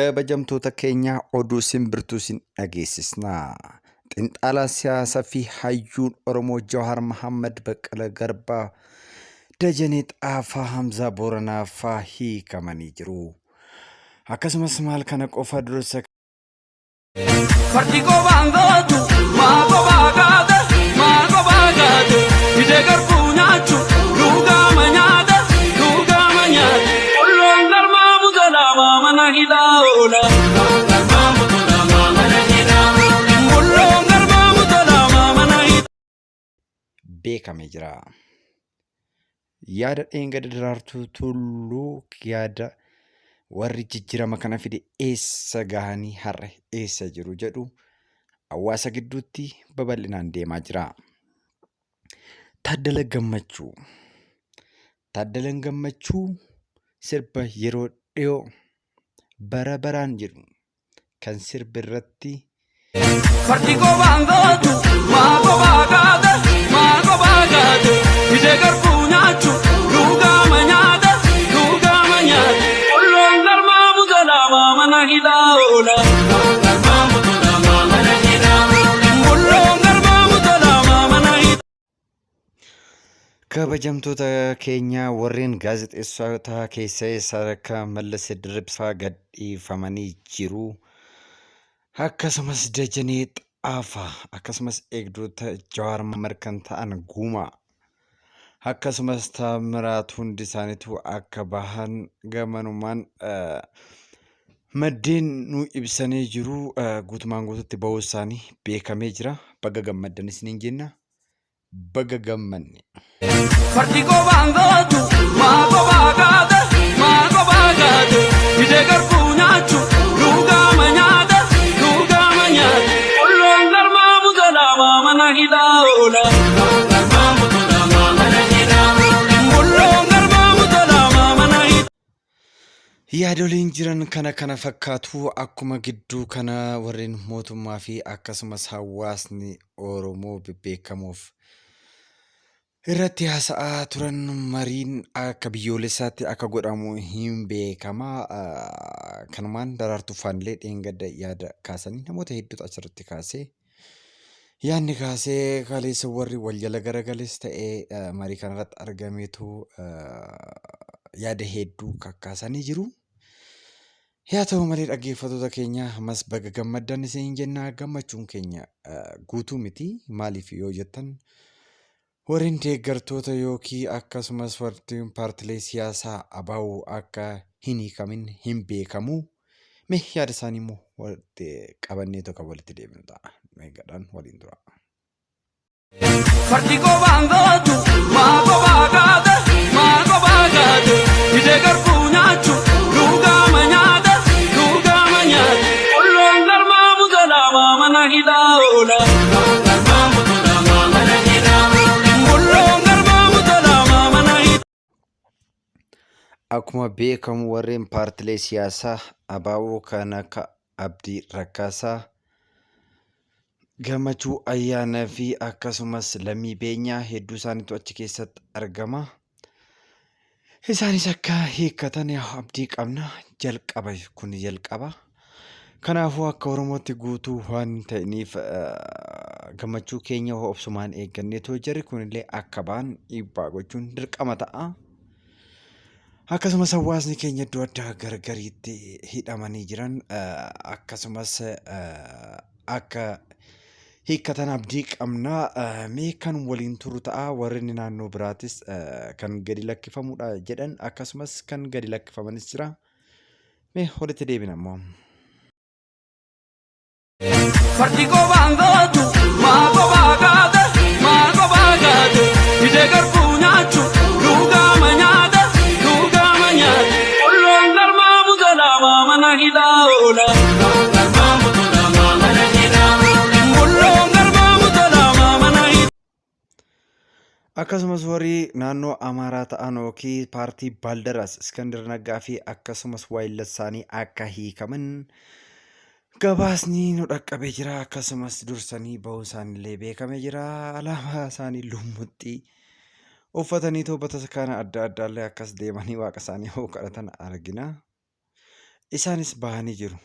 Kabajamtoota keenya oduu simbirtuu sin dhageessisnaa. Xinxalaa siyaasaa fi hayyuun Oromoo Jawaar Mohaammed Baqqalaa Garbaa Dajanee Xaafaa Hamzaa Booranaa fa'aa hiikamanii jiru. Akkasumas maal kana qofa dursa Fartiko bangotu, mago bagada, mago bagada. Ide garpunyachu, luga manyada. Ullon garma mudala mana hidaola. Ullon garma mudala mana hidaola. beekamee jira. Yaada dheengada daraartuu tulluu yaada warri jijjiirama kana fide eessa gahanii har'a eessa jiru jedhu hawaasa gidduutti babal'inaan deemaa jira. Taaddalaan Gammachuu sirba yeroo dhiyoo bara baraan jedhu kan sirba irratti Fartiko bangotu, mago bagada, mago bagada. Ide garpunyachu, luga manyada. Ullon garma mudala mana hidaola. Ullon garma mudala mana hidaola. kabajamtoota keenya warreen gaazexeessota keessaa sadarkaa Mallas Dirribsaa gadhiifamanii jiru. Akkasumas Dajanee Xaafaa akkasumas eegdota Jawaar Mohaammed kan ta'an Guumaa akkasumas Taamiraat hundi isaaniitu akka bahan gamanumaan maddeen nu ibsanii jiru. Guutumaan guututti bahuu isaanii beekamee jira. Baga gammaddan isiniin jenna. Baga gammanne. Fartiko bangotu, mago bagada, mago bagada. Ide garpunyachu, luga manyada. Ullon garma mudala mana hidaola. Ullon garma mudala mana hidaola. Yaadoliin jiran kana fakkaatu akkuma gidduu kana warreen mootummaa fi akkasumas hawaasni Oromoo bebeekamuuf irratti haasa'aa turan mariin akka biyyoolessaatti akka godhamu hin beekama. Kanumaan daraartuu faanillee dheengadda yaada kaasanii namoota hedduutu asirratti kaasee yaadni kaasee kaleessa warri wal jala garagales ta'ee marii kanarratti argameetu yaada hedduu kakkaasanii jiru. Yaa ta'u malee dhaggeeffattoota keenya ammas baga gammaddan isin jenna. Gammachuun keenya guutuu miti. Maaliif yoo jettan warreen deeggartoota yookiin akkasumas warreen paartilee siyaasaa abaa'uu akka hin hiikamin hin beekamu. Mee yaada isaanii immoo walitti qabannee tokko walitti deebinu ta'a. Meeqadhaan waliin tura. Fartiko bangotu, mago bagada, mago bagada. Ide garpunyachu, luga manyada. Ullon garma mudala mana hidaola. Akkuma beekamu warreen paartilee siyaasaa abaa'uu kan akka Abdii Rakkaasaa, Gammachuu Ayyaanaa fi akkasumas Lammii Beenyaa hedduu isaaniitu achi keessatti argama. Isaanis akka hiikkatan abdii qabna. Jalqaba kun jalqaba. Kanaafuu akka Oromootti guutuu waan ta'iniif gammachuu keenya obsumaan eegganneetoo jirri kunillee akka ba'an dhiibbaa gochuun dirqama ta'a. Akkasumas hawaasni keenya iddoo addaa gargariitti hidhamanii jiran akkasumas akka hiikkatan abdii qabna. Mee kan waliin turu ta'a. Warreen naannoo biraatis kan gadi lakkifamudha jedhan akkasumas kan gadi lakkifamanis jira. Mee walitti deebina immoo. Fartiko bangotu, mago bagada, mago bagada. Ide garpunyachu, luga manyada. Ullon garma mudala mana hidaola. Ullon garma mudala mana hidaola. Akkasumas warri naannoo Amaaraa ta'an yookiin paartii Baaldaraas Iskandar Naggaa fi akkasumas waayillassaanii akka hiikaman gabaasni nu dhaqqabee jira. Akkasumas dursanii bahuu isaaniillee beekamee jira. Alaabaa isaanii lummuxxii uffatanii toobata kana adda addaallee akkas deemanii waaqa isaanii hoo kadhatan argina. Isaanis bahanii jiru.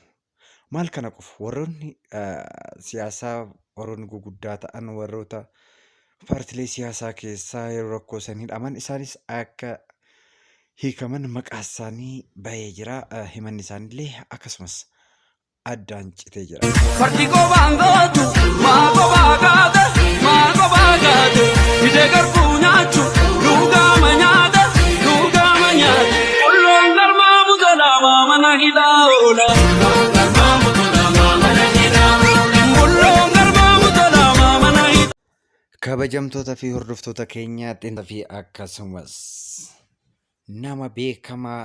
Maal kana qofa warroonni siyaasaa warroonni guguddaa ta'an warroota paartilee siyaasaa keessaa yeroo rakkoo isaanii hidhaman isaanis akka hiikaman maqaa isaanii bahee jira. Himanni isaaniillee akkasumas addaan citee jira. Fardi kophaan gootu maa kophaa kaate maa kophaa kaate hidhee garbuu nyaachu dhugaama nyaata qulloon galmaa butolaamaa mana hidhaa oola. Kabajamtoota fi hordoftoota keenyaa xiinxalaa fi akkasumas nama beekamaa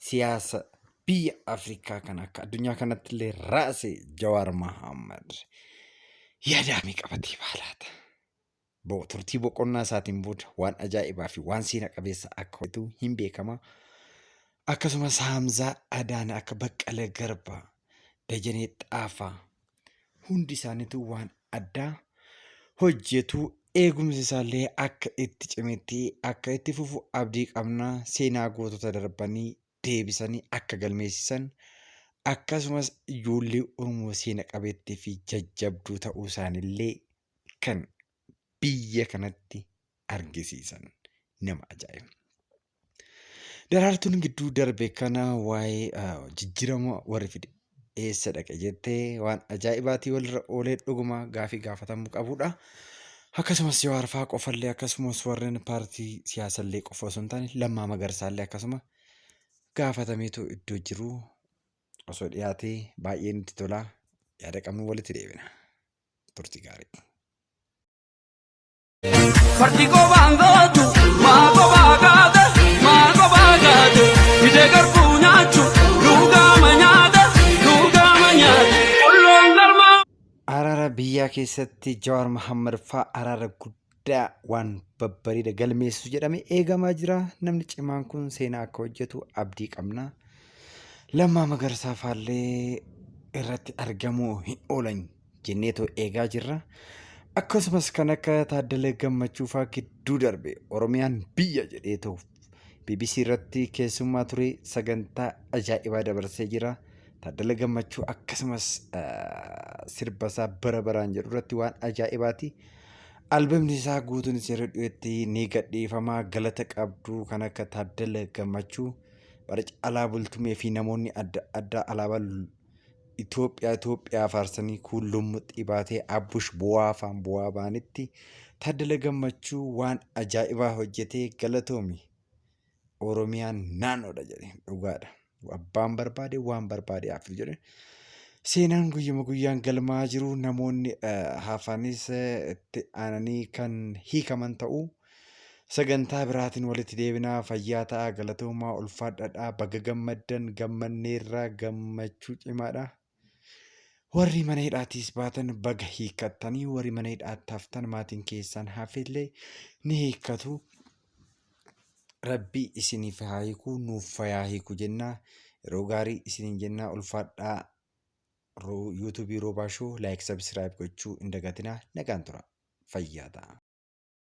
siyaasa biyya Afrikaa kan akka addunyaa kanatti illee raase Jawaar Mohaammed yaadaamii qabatee baalaata. Turtii boqonnaa isaatiin booda waan ajaa'ibaa fi waan seena qabeessa akka hojjetu hin beekama. Akkasumas Hamzaa Adaanaa akka Baqqalee Garbaa, Dajanee Xaafaa hundi isaaniitu waan addaa hojjetu. Eegumsi isaallee akka itti cimetti akka itti fufu abdii qabna. Seenaa gootota darbanii deebisanii akka galmeessisan akkasumas ijoollee Oromoo seena qabeettii fi jajjabduu ta'uu isaaniillee kan biyya kanatti argisiisan nama ajaa'iba. Daraartuun gidduu darbe kana waa'ee jijjiirama warri fide eessa dhaqe jettee waan ajaa'ibaatii walirra oolee dhuguma gaafii gaafatamuu qabudha. Akkasumas Jawaar fa'aa qofallee akkasumas warreen paartii siyaasallee qofa osoo hin taane Lammaa Magarsaallee akkasuma gaafatameetu iddoo jiru osoo dhiyaatee baay'ee nutti tola. Yaada qabnu walitti deebina. Turtii gaarii. Fardi kophaan gootu maa kophaa kaate maa kophaa kaate hidhee garbuu nyaachu dhugaama nyaata qulloon galmaa. Araara biyyaa keessatti Jawaar Mohaammed fa'aa araara guddaa waan babbareeda galmeessu jedhamee eegamaa jira. Namni cimaan kun seenaa akka hojjetu abdii qabna. Lammaa Magarsaa fa'aallee irratti argamuu hin oolan jenneetoo eegaa jirra. Akkasumas kan akka Taaddalee Gammachuu fa'aa gidduu darbe Oromiyaan biyya jedheetoo BBC irratti keessummaa ture sagantaa ajaa'ibaa dabarsee jira. Taaddalee Gammachuu akkasumas sirba isaa bara baraan jedhu irratti waan ajaa'ibaati. Albamni isaa guutuun yeroo dhiyootti ni gadhiifama. Galata qabdu kan akka Taaddalee Gammachuu bara caalaa bultumee fi namoonni adda addaa alaabaa Itoophiyaa faarsanii kuulummuxxii baatee abbush bu'aa afaan bu'aa baanitti Taaddalee Gammachuu waan ajaa'ibaa hojjetee galatoomi. Oromiyaan naannoodha jedhe dhugaadha. Abbaan barbaade waan barbaade hafu jedhe. Seenaan guyyuma guyyaan galmaa jiru namoonni hafaanis itti aananii kan hiikaman ta'uu sagantaa biraatiin walitti deebinaa. Fayyaa ta'a. Galatoomaa ulfaadhaadhaa. Baga gammaddan gammanneerraa gammachuu cimaadha. Warri mana hidhaatiis baatan baga hiikattanii warri mana hidhaatti haftan maatiin keessan hafillee ni hiikkatu. Rabbi isiniif haa hiiku nuuf haa hiiku jenna. Yeroo gaarii isiniin jenna ulfaadhaa. YouTube Roobaa Shoo like subscribe gochuu hin dagatinaa. Nagaan tura. Fayyaa ta'a.